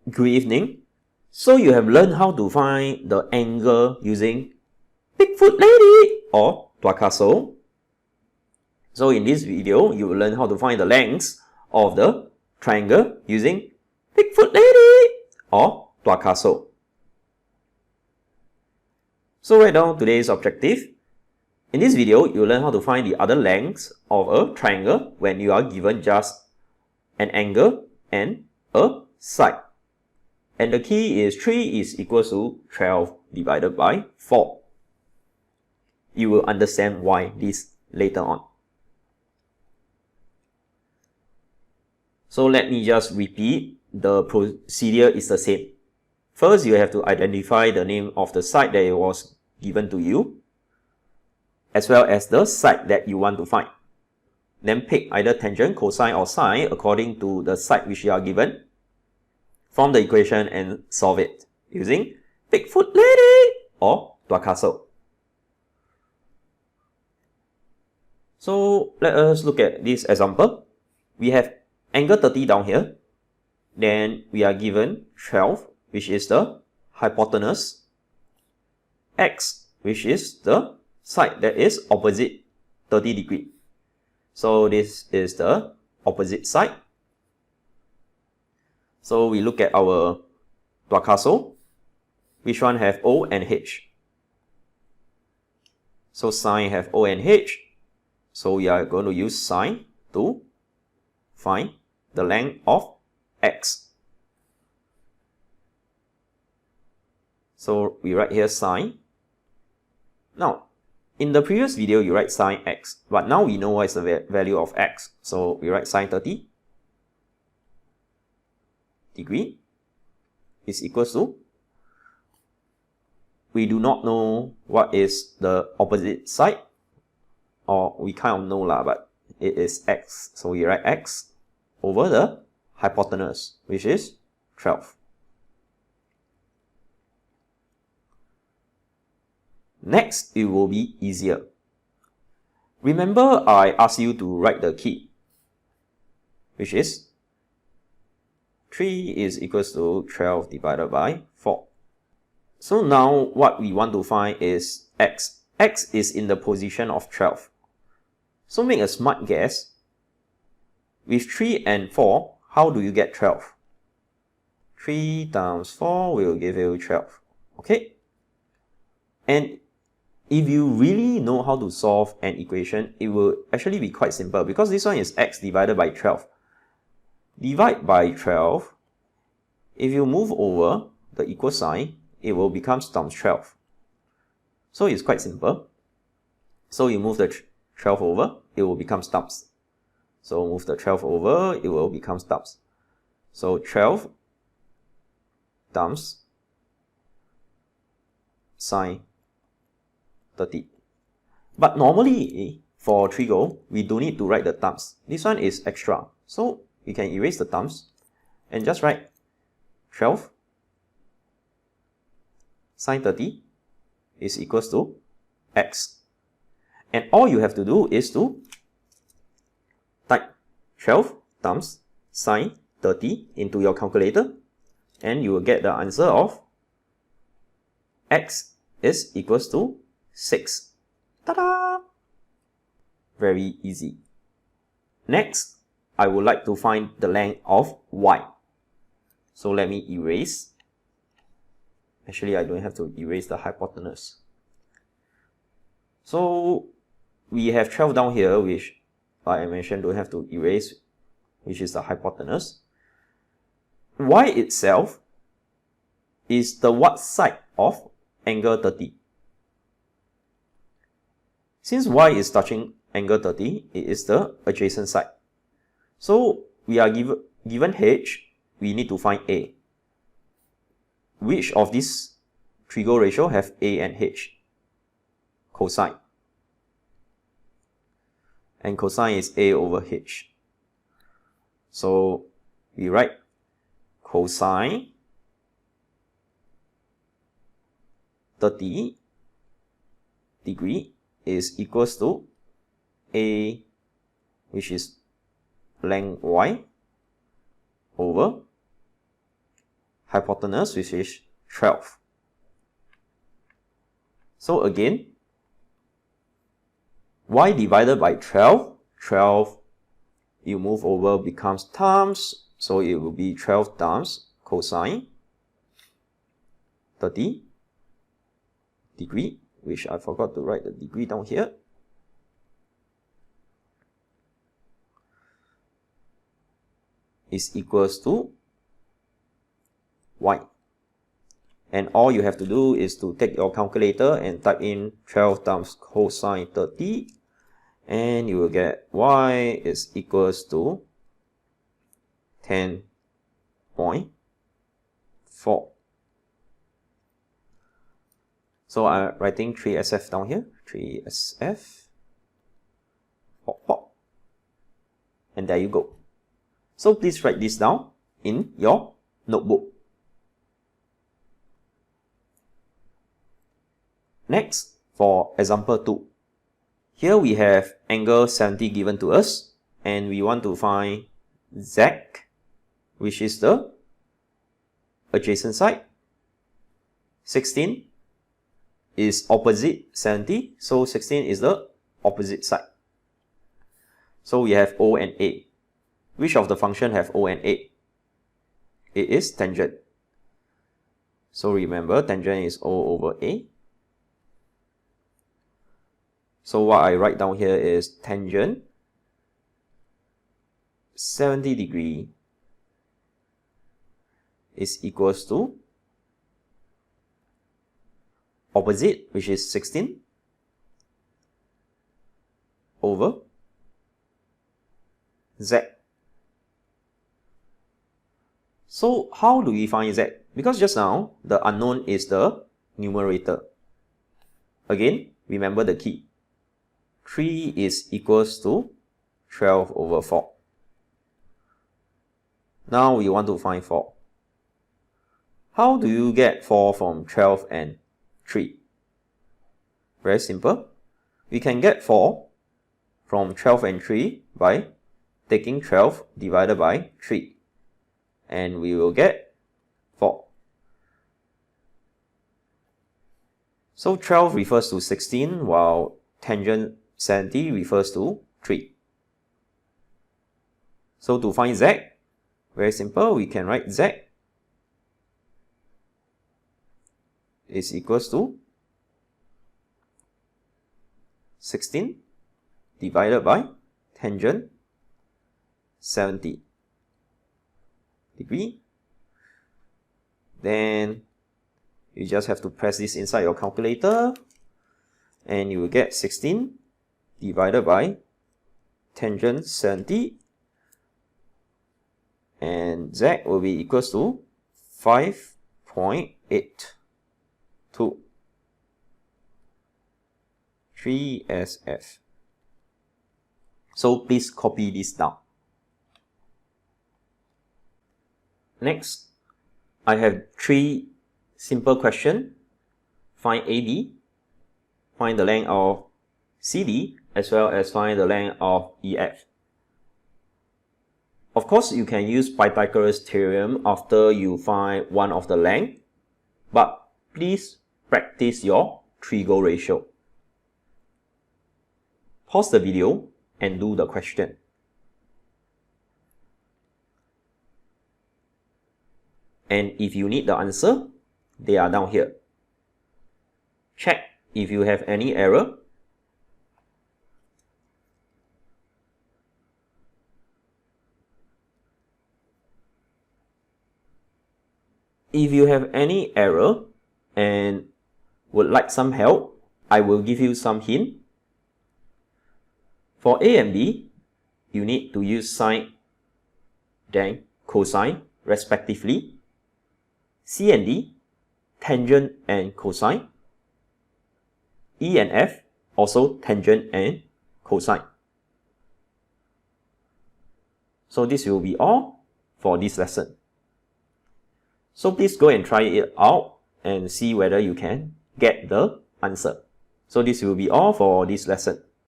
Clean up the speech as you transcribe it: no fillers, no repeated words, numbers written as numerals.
Good evening. So you have learned how to find the angle using Bigfoot Lady or Picasso. So in this video, you will learn how to find the lengths of the triangle using Bigfoot Lady or Picasso. So write down today's objective. In this video, you will learn how to find the other lengths of a triangle when you are given just an angle and a side. And the key is 3 is equals to 12 divided by 4. You will understand why this later on. So let me just repeat. The procedure is the same. First, you have to identify the name of the side that it was given to you, as well as the side that you want to find. Then pick either tangent, cosine or sine according to the side which you are given from the equation and solve it using Bigfoot Lady or Picasso. So let us look at this example. We have angle 30 down here. Then we are given 12, which is the hypotenuse, x, which is the side that is opposite 30 degree. So this is the opposite side. So we look at our Picasso, which one have O and H. So sine have O and H. So we are going to use sine to find the length of x. So we write here sine. Now, in the previous video, you write sine x, but now we know what is the value of x. So we write sine 30 degree is equals to, we do not know what is the opposite side, or we kind of know lah, but it is x. So we write x over the hypotenuse, which is 12. Next, it will be easier. Remember, I asked you to write the key, which is 3 is equals to 12 divided by 4. So now what we want to find is x. X is in the position of 12. So make a smart guess. With 3 and 4, how do you get 12? 3 times 4 will give you 12. Okay? And if you really know how to solve an equation, it will actually be quite simple because this one is x divided by 12. Divide by 12. If you move over the equal sign, it will become times 12. So it's quite simple. So you move the 12 over, it will become times. So move the 12 over, it will become times. So 12 times sine 30. But normally, for Trigo, we don't need to write the times. This one is extra. So we can erase the times and just write 12 sine 30 is equals to x. And all you have to do is to type 12 times sine 30 into your calculator, and you will get the answer of x is equals to 6. Ta-da! Very easy. Next, I would like to find the length of y. So let me erase. Actually, I don't have to erase the hypotenuse. So we have 12 down here, which, like I mentioned, don't have to erase, which is the hypotenuse. Y itself is the what side of angle 30? Since y is touching angle 30, it is the adjacent side. So we are given h, we need to find a. Which of these Trigo ratio have a and h? Cosine. And cosine is a over h. So we write cosine 30 degree is equals to a, which is length y, over hypotenuse, which is 12. So again, y divided by 12, 12 you move over becomes times, so it will be 12 times cosine 30 degree, which I forgot to write the degree down here. Is equals to y. And all you have to do is to take your calculator and type in 12 times cosine 30, and you will get y is equals to 10.4. So I'm writing 3SF down here, 3SF, and there you go. So please write this down in your notebook. Next, for example 2. Here we have angle 70 given to us, and we want to find Z, which is the adjacent side. 16 is opposite 70, so 16 is the opposite side. So we have O and A. Which of the function have O and A? It is tangent. So remember, tangent is O over A. So what I write down here is tangent 70 degree is equals to opposite, which is 16, over Z. So how do we find Z? Because just now, the unknown is the numerator. Again, remember the key. 3 is equals to 12 over 4. Now we want to find 4. How do you get 4 from 12 and 3? Very simple. We can get 4 from 12 and 3 by taking 12 divided by 3. And we will get 4. So 12 refers to 16, while tangent 70 refers to 3. So to find Z, very simple, we can write Z is equals to 16 divided by tangent 70 degree. Then you just have to press this inside your calculator, and you will get 16 divided by tangent 70, and Z will be equals to 5.82. 3SF. So please copy this down. Next, I have 3 simple questions. Find AD, find the length of CD, as well as find the length of EF. Of course, you can use Pythagoras theorem after you find one of the length, but please practice your Trigo ratio. Pause the video and do the question. And if you need the answer, they are down here. Check if you have any error. If you have any error and would like some help, I will give you some hint. For A and B, you need to use sine, then cosine, respectively. C and D, tangent and cosine. E and F, also tangent and cosine. So this will be all for this lesson. So please go and try it out and see whether you can get the answer. So this will be all for this lesson.